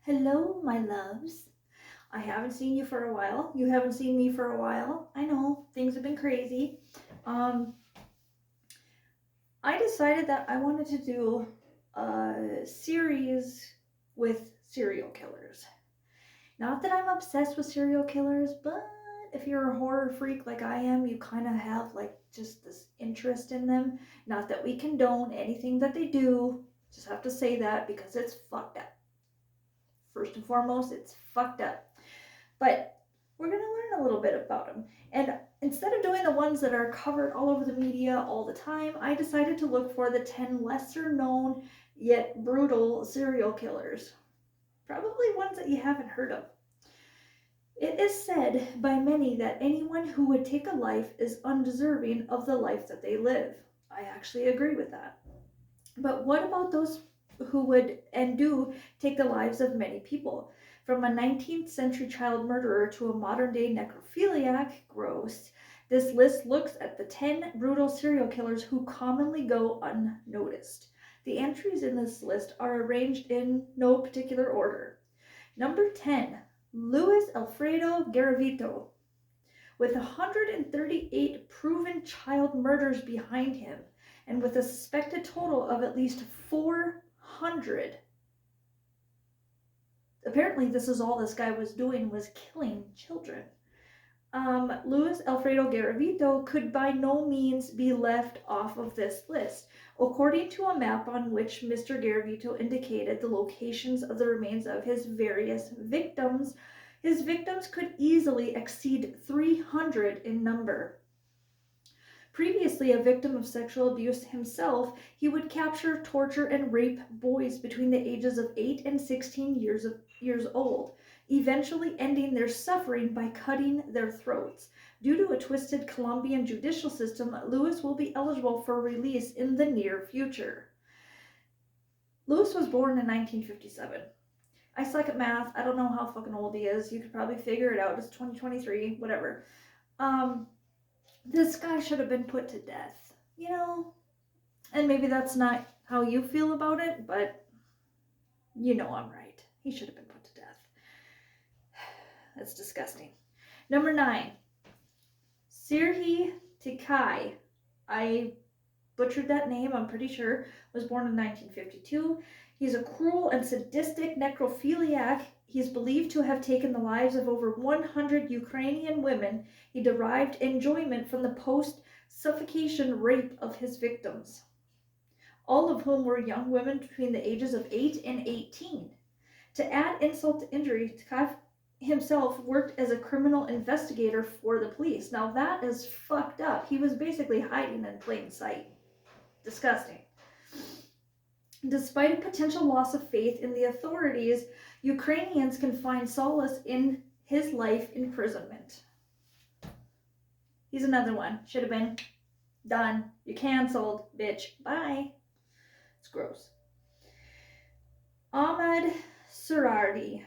Hello, my loves. I haven't seen you for a while. You haven't seen me for a while. I know things have been crazy. Um, I decided that I wanted to do a series with serial killers. Not that I'm obsessed with serial killers, but if you're a horror freak like I am, you kind of have like just this interest in them. Not that we condone anything that they do. Just have to say that because it's fucked up. First and foremost, it's fucked up. But we're going to learn a little bit about them. And instead of doing the ones that are covered all over the media all the time, I decided to look for the 10 lesser known yet brutal serial killers. Probably ones that you haven't heard of. It is said by many that anyone who would take a life is undeserving of the life that they live. I actually agree with that. But what about those who would and do take the lives of many people? From a 19th century child murderer to a modern day necrophiliac, gross, this list looks at the 10 brutal serial killers who commonly go unnoticed. The entries in this list are arranged in no particular order. Number 10, Luis Alfredo Garavito. With 138 proven child murders behind him, and with a suspected total of at least 400. Apparently, this is all this guy was doing, was killing children. Luis Alfredo Garavito could by no means be left off of this list. According to a map on which Mr. Garavito indicated the locations of the remains of his victims could easily exceed 300 in number. Previously a victim of sexual abuse himself, he would capture, torture, and rape boys between the ages of 8 and 16 years old, eventually ending their suffering by cutting their throats. Due to a twisted Colombian judicial system, Lewis will be eligible for release in the near future. Lewis was born in 1957. I suck at math. I don't know how fucking old he is. You could probably figure it out. It's 2023, whatever. This guy should have been put to death, you know? And maybe that's not how you feel about it, but you know I'm right. He should have been put to death. That's disgusting. Number 9, Sirhi Tikai. I butchered that name, I'm pretty sure. Was born in 1952. He's a cruel and sadistic necrophiliac. He's believed to have taken the lives of over 100 Ukrainian women. He derived enjoyment from the post-suffocation rape of his victims, all of whom were young women between the ages of 8 and 18. To add insult to injury, Takaf himself worked as a criminal investigator for the police. Now that is fucked up. He was basically hiding in plain sight. Disgusting. Despite a potential loss of faith in the authorities, Ukrainians can find solace in his life imprisonment. He's another one. Should have been done. You canceled, bitch. Bye. It's gross. Ahmad Surardi.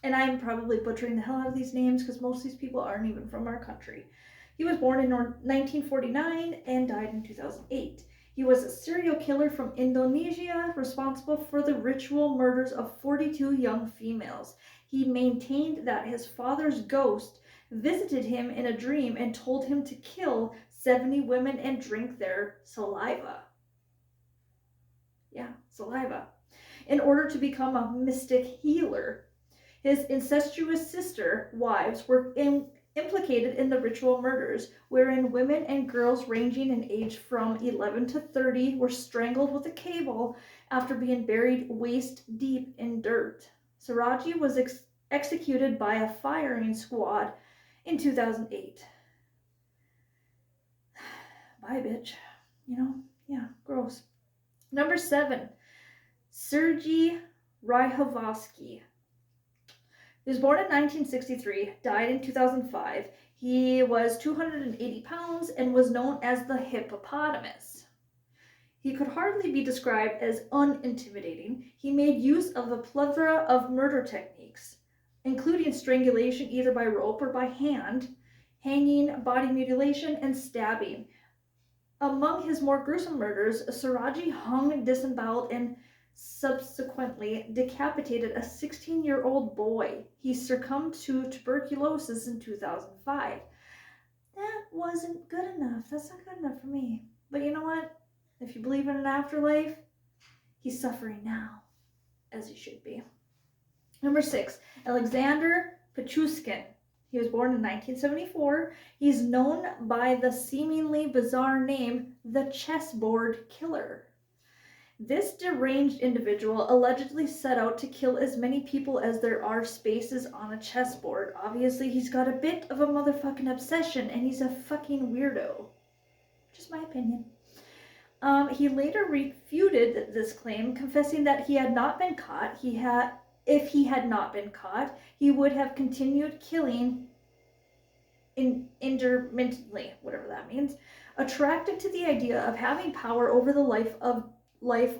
And I'm probably butchering the hell out of these names because most of these people aren't even from our country. He was born in 1949 and died in 2008. He was a serial killer from Indonesia responsible for the ritual murders of 42 young females. He maintained that his father's ghost visited him in a dream and told him to kill 70 women and drink their saliva. Yeah, saliva. In order to become a mystic healer. His incestuous sister wives were implicated in the ritual murders, wherein women and girls ranging in age from 11 to 30 were strangled with a cable after being buried waist deep in dirt. Saraji was executed by a firing squad in 2008. Bye, bitch. You know? Yeah, gross. Number 7, Sergei Ryhovsky. He was born in 1963, died in 2005. He was 280 pounds and was known as the hippopotamus. He could hardly be described as unintimidating. He made use of a plethora of murder techniques, including strangulation either by rope or by hand, hanging, body mutilation, and stabbing. Among his more gruesome murders, Saraji hung, disemboweled, and subsequently decapitated a 16-year-old boy. He succumbed to tuberculosis in 2005. That wasn't good enough. That's not good enough for me. But you know what? If you believe in an afterlife, he's suffering now, as he should be. Number 6, Alexander Pichushkin. He was born in 1974. He's known by the seemingly bizarre name, the Chessboard Killer. This deranged individual allegedly set out to kill as many people as there are spaces on a chessboard. Obviously, he's got a bit of a motherfucking obsession, and he's a fucking weirdo. Just my opinion. He later refuted this claim, confessing that he had not been caught. If he had not been caught, he would have continued killing intermittently, whatever that means. Attracted to the idea of having power over the life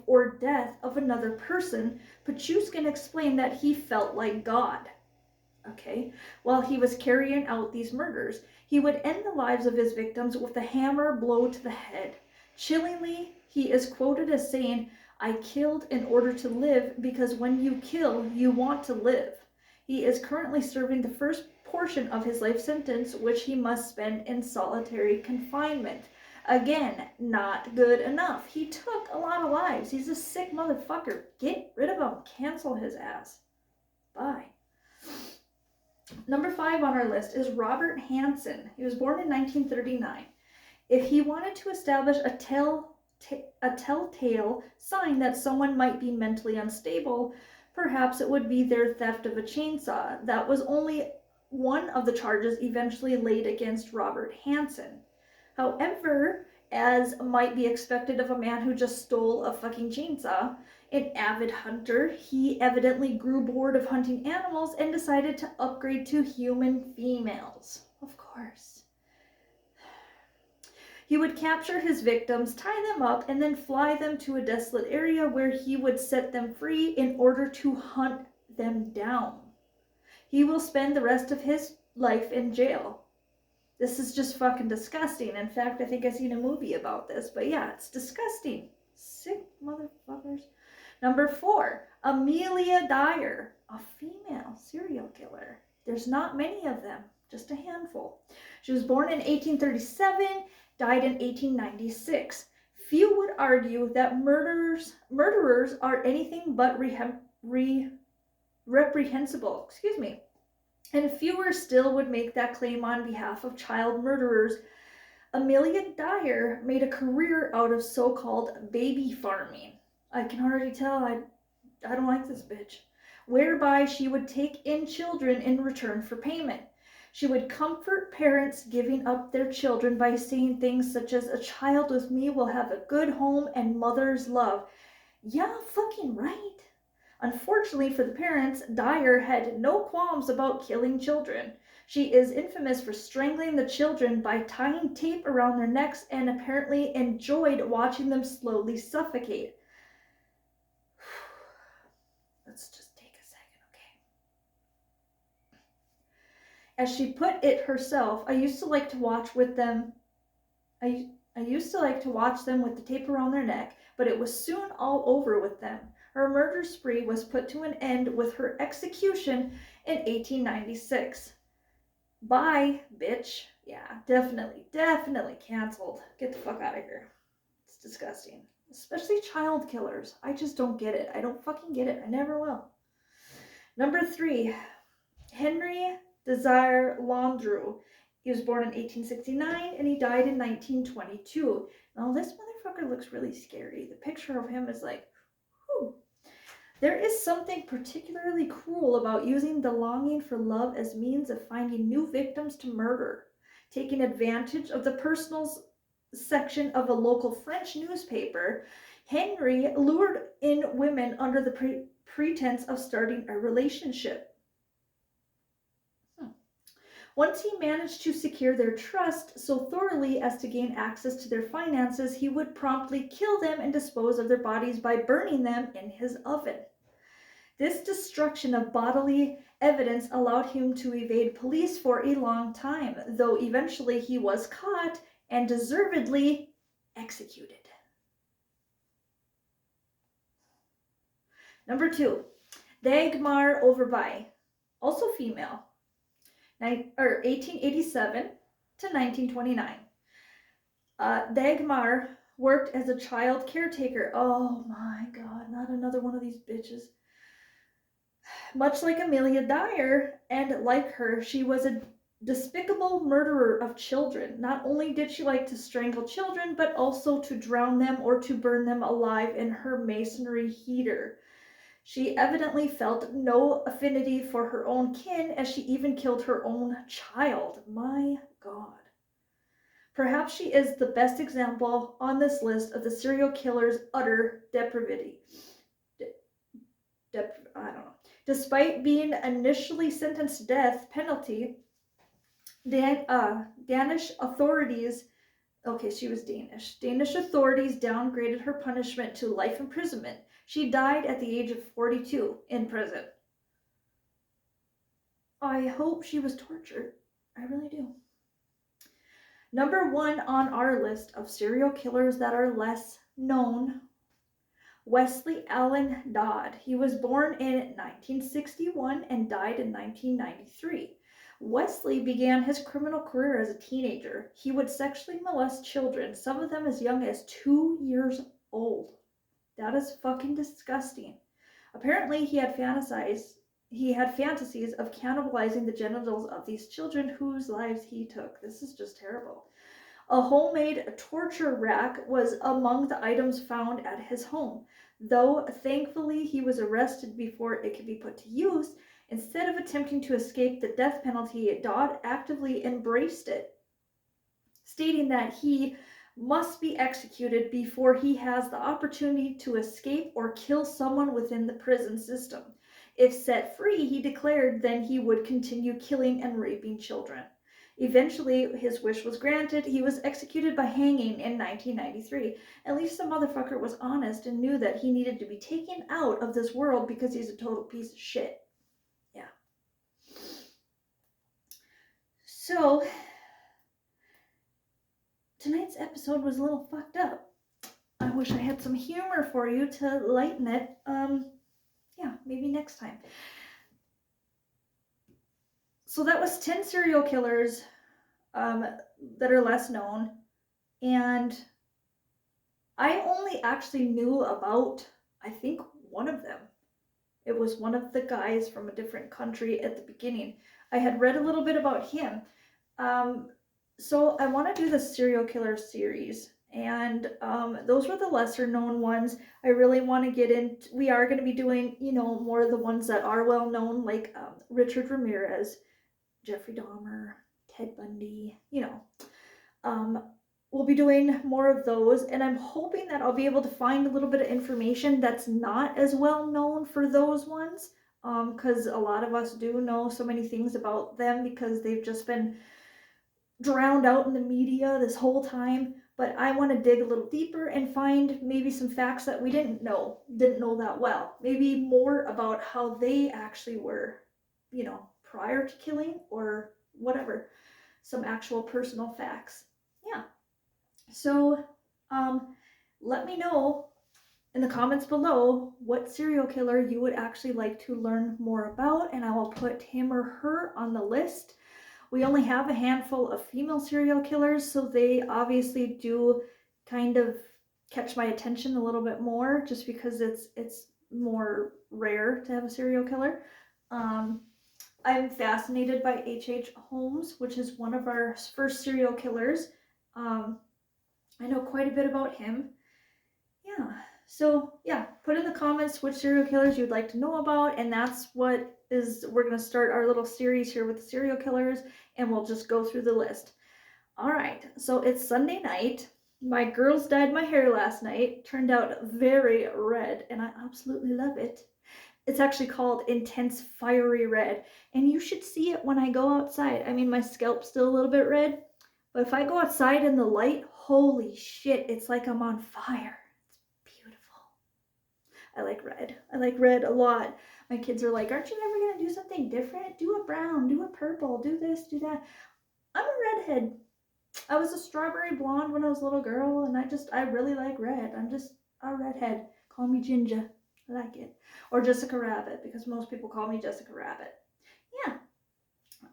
or death of another person, Pichushkin explained that he felt like God. Okay, while he was carrying out these murders, he would end the lives of his victims with a hammer blow to the head. Chillingly, he is quoted as saying, "I killed in order to live because when you kill, you want to live." He is currently serving the first portion of his life sentence, which he must spend in solitary confinement. Again, not good enough. He took a lot of lives. He's a sick motherfucker. Get rid of him. Cancel his ass. Bye. Number 5 on our list is Robert Hansen. He was born in 1939. If he wanted to establish a telltale sign that someone might be mentally unstable, perhaps it would be their theft of a chainsaw. That was only one of the charges eventually laid against Robert Hansen. However, as might be expected of a man who just stole a fucking chainsaw, an avid hunter, he evidently grew bored of hunting animals and decided to upgrade to human females. Of course. He would capture his victims, tie them up, and then fly them to a desolate area where he would set them free in order to hunt them down. He will spend the rest of his life in jail. This is just fucking disgusting. In fact, I think I've seen a movie about this, but yeah, it's disgusting. Sick motherfuckers. Number 4, Amelia Dyer, a female serial killer. There's not many of them, just a handful. She was born in 1837, died in 1896. Few would argue that murderers are anything but reprehensible. And fewer still would make that claim on behalf of child murderers. Amelia Dyer made a career out of so-called baby farming. I can already tell I don't like this bitch. Whereby she would take in children in return for payment. She would comfort parents giving up their children by saying things such as, "A child with me will have a good home and mother's love." Yeah, fucking right. Unfortunately for the parents, Dyer had no qualms about killing children. She is infamous for strangling the children by tying tape around their necks and apparently enjoyed watching them slowly suffocate. Let's just take a second, okay? As she put it herself, I used to like to watch them with the tape around their neck, but it was soon all over with them. Her murder spree was put to an end with her execution in 1896. Bye, bitch. Yeah, definitely canceled. Get the fuck out of here. It's disgusting. Especially child killers. I just don't get it. I don't fucking get it. I never will. Number 3, Henry Desire Landru. He was born in 1869 and he died in 1922. Now this motherfucker looks really scary. The picture of him is like, whew. There is something particularly cruel about using the longing for love as means of finding new victims to murder. Taking advantage of the personal section of a local French newspaper, Henry lured in women under the pretense of starting a relationship. Once he managed to secure their trust so thoroughly as to gain access to their finances, he would promptly kill them and dispose of their bodies by burning them in his oven. This destruction of bodily evidence allowed him to evade police for a long time, though eventually he was caught and deservedly executed. Number 2, Dagmar Overby, also female, 1887 to 1929. Dagmar worked as a child caretaker. Oh my god, not another one of these bitches. Much like Amelia Dyer, and like her, she was a despicable murderer of children. Not only did she like to strangle children, but also to drown them or to burn them alive in her masonry heater. She evidently felt no affinity for her own kin, as she even killed her own child. My god. Perhaps she is the best example on this list of the serial killer's utter depravity. I don't know. Despite being initially sentenced to death penalty, Danish authorities, okay, she was Danish. Danish authorities downgraded her punishment to life imprisonment. She died at the age of 42 in prison. I hope she was tortured. I really do. Number 1 on our list of serial killers that are less known, Wesley Allen Dodd. He was born in 1961 and died in 1993. Wesley began his criminal career as a teenager. He would sexually molest children, some of them as young as 2 years old. That is fucking disgusting. Apparently, he had fantasies of cannibalizing the genitals of these children whose lives he took. This is just terrible. A homemade torture rack was among the items found at his home. Though thankfully he was arrested before it could be put to use, instead of attempting to escape the death penalty, Dodd actively embraced it, stating that he must be executed before he has the opportunity to escape or kill someone within the prison system. If set free, he declared, then he would continue killing and raping children. Eventually, his wish was granted. He was executed by hanging in 1993. At least the motherfucker was honest and knew that he needed to be taken out of this world because he's a total piece of shit. Yeah. So, tonight's episode was a little fucked up. I wish I had some humor for you to lighten it. Yeah, maybe next time. So that was 10 serial killers that are less known. And I only actually knew about, I think, one of them. It was one of the guys from a different country at the beginning. I had read a little bit about him. So I want to do the serial killer series. And those were the lesser known ones. I really want to get into, we are going to be doing, more of the ones that are well known, like Richard Ramirez, Jeffrey Dahmer, Ted Bundy, we'll be doing more of those, and I'm hoping that I'll be able to find a little bit of information that's not as well known for those ones, because a lot of us do know so many things about them because they've just been drowned out in the media this whole time. But I want to dig a little deeper and find maybe some facts that we didn't know that well. Maybe more about how they actually were, prior to killing or whatever. Some actual personal facts. Yeah. So, let me know in the comments below what serial killer you would actually like to learn more about, and I will put him or her on the list. We only have a handful of female serial killers, so they obviously do kind of catch my attention a little bit more, just because it's more rare to have a serial killer. I'm fascinated by H.H. Holmes, which is one of our first serial killers. I know quite a bit about him. Yeah. So yeah, put in the comments which serial killers you'd like to know about, and that's what we're going to start our little series here with the serial killers, and we'll just go through the list. All right, so it's Sunday night. My girls dyed my hair last night. Turned out very red, and I absolutely love it. It's actually called Intense Fiery Red, and you should see it when I go outside. I mean, my scalp's still a little bit red, but if I go outside in the light, holy shit, it's like I'm on fire. It's beautiful. I like red. I like red a lot. My kids are like, aren't you ever going to do something different? Do a brown, do a purple, do this, do that. I'm a redhead. I was a strawberry blonde when I was a little girl, and I really like red. I'm just a redhead. Call me Ginger. I like it. Or Jessica Rabbit, because most people call me Jessica Rabbit. Yeah.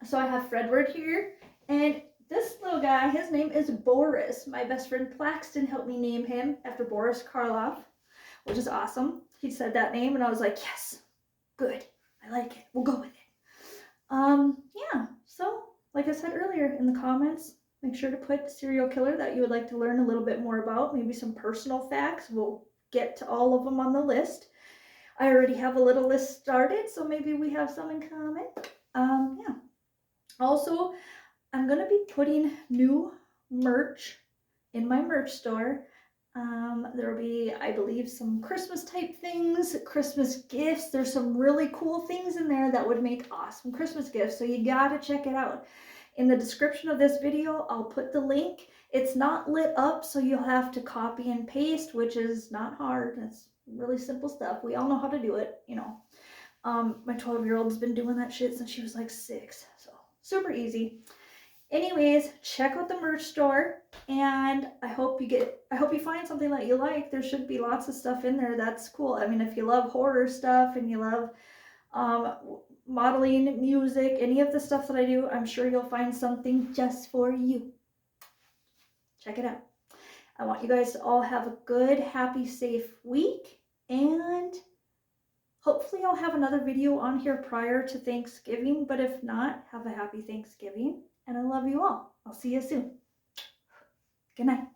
So I have Fredward here, and this little guy, his name is Boris. My best friend Plaxton helped me name him after Boris Karloff, which is awesome. He said that name, and I was like, yes, good. I like it. We'll go with it. Yeah. So, like I said earlier in the comments, make sure to put serial killer that you would like to learn a little bit more about, maybe some personal facts. We'll get to all of them on the list. I already have a little list started, so maybe we have some in common. Yeah. Also, I'm going to be putting new merch in my merch store. There will be, I believe, some Christmas type things, Christmas gifts. There's some really cool things in there that would make awesome Christmas gifts, so you gotta check it out. In the description of this video, I'll put the link. It's not lit up, so you'll have to copy and paste, which is not hard. It's really simple stuff. We all know how to do it, you know. My 12-year-old's been doing that shit since she was like 6, so super easy. Anyways, check out the merch store, and I hope you find something that you like. There should be lots of stuff in there that's cool. I mean, if you love horror stuff and you love modeling, music, any of the stuff that I do, I'm sure you'll find something just for you. Check it out. I want you guys to all have a good, happy, safe week, and hopefully I'll have another video on here prior to Thanksgiving, but if not, have a happy Thanksgiving, and I love you all. I'll see you soon. Good night.